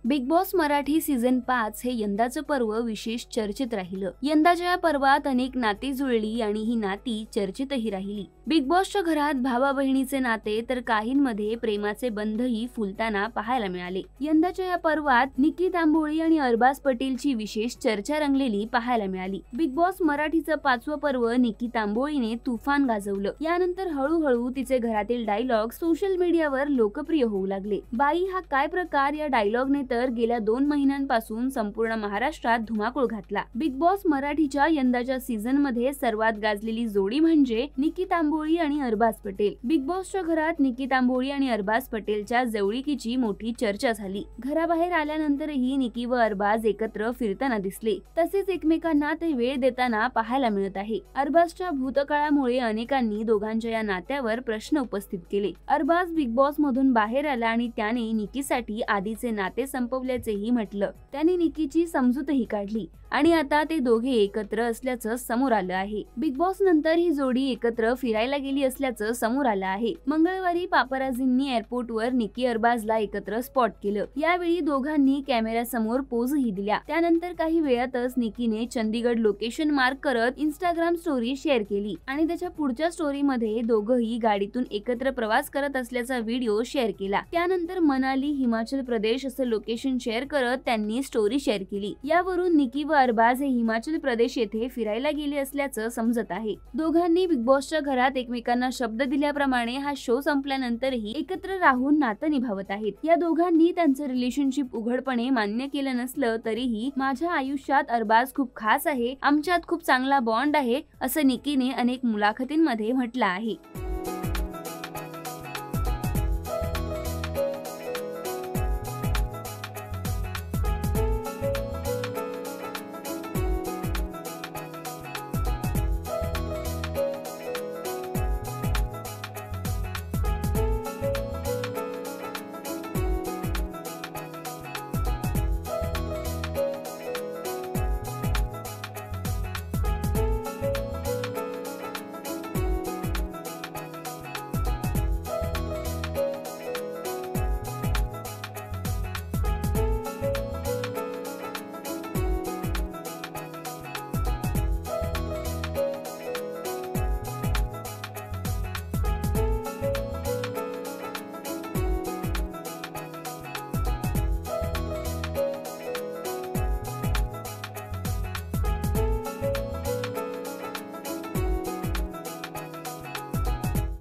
Big boss Marathi season 5 हे यंदाचं पर्व विशेष चर्चेत राहिलं। यंदाच्या या पर्वात अनेक नाती जुळली आणि ही नाती चर्चेतही राहिली। बिग बॉसच्या घरात भावा बहिणीचे नाते तर काहींमध्ये प्रेमाचे बंधही फुलताना पाहायला मिळाले। यंदाच्या या पर्वात निकी तांबोळी आणि अरबाज पटेलची विशेष चर्चा रंगलेली पाहायला मिळाली। बिग बॉस मराठीचं 5वं पर्व निकी तांबोळीने तुफान गाजवलं। यानंतर हळूहळू तिचे घरातील डायलॉग सोशल मीडियावर लोकप्रिय होऊ लागले। बाई हा काय प्रकार या डायलॉगने तर गेल्या 2 महिन्यांपासून संपूर्ण महाराष्ट्रात धुमाकूळ घातला। बिग बॉस मराठीच्या यंदाच्या सीझन मध्ये सर्वात गाजलेली जोडी म्हणजे निकी तांबोळी आणि अरबाज पटेल। बिग बॉसच्या घरात निकी तांबोळी आणि अरबाज पटेलच्या जवळीकीची मोठी चर्चा झाली। घराबाहेर आल्यानंतरही निकी व अरबाज एकत्र फिरताना दिसले, तसेच एकमेकांना ते वेळ देताना पाहायला मिळत आहे। अरबाजच्या भूतकाळामुळे अनेकांनी दोघांच्या या नात्यावर प्रश्न उपस्थित केले। अरबाज बिग बॉस मधून बाहेर आला आणि त्याने निकीसाठी आधीचे नाते संपवल्याचेही म्हटलं। त्याने निकीची समजूतही काढली आणि आता ते दोघे एकत्र असल्याचं समोर आलं आहे। बिग बॉस नंतर ही जोडी एकत्र फिरायला गेली असल्याचं समोर आलं आहे। मंगळवारी पापाराझींनी एअरपोर्टवर निकी अरबाजला एकत्र स्पॉट केलं। यावेळी दोघांनी कॅमेऱ्यासमोर पोजही दिल्या। त्यानंतर काही वेळातच निकीने चंदीगड लोकेशन मार्क करत इंस्टाग्राम स्टोरी शेअर केली आणि त्याच्या पुढच्या स्टोरीमध्ये दोघंही गाडीतून एकत्र प्रवास करत असल्याचा व्हिडिओ शेअर केला। त्यानंतर मनाली, हिमाचल प्रदेश असं लोकेशन शेअर करत त्यांनी स्टोरी शेअर केली। यावरून निकी व अरबाज हे हिमाचल प्रदेश येथे फिरायला गेले असल्याचं समजत आहे। दोघांनी बिग बॉसच्या घरात एकमेकांना शब्द दिल्याप्रमाणे हा शो संपल्यानंतरही एकत्र राहून नातं निभावत आहेत। या दोघांनी त्यांचं रिलेशनशिप उघडपणे मान्य केलं नसलं तरीही माझ्या आयुष्यात अरबाज खूप खास आहे, आमच्यात खूप चांगला बॉन्ड आहे, असं निकीने अनेक मुलाखतींमध्ये म्हटलं आहे।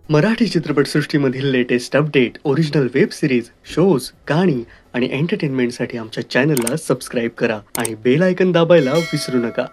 मराठी चित्रपटसृष्टीमधील latest update, original web series, shows, गाणी आणि एंटरटेनमेंटसाठी आमच्या चॅनलला सबस्क्राईब करा आणि बेल आयकॉन दाबायला विसरू नका।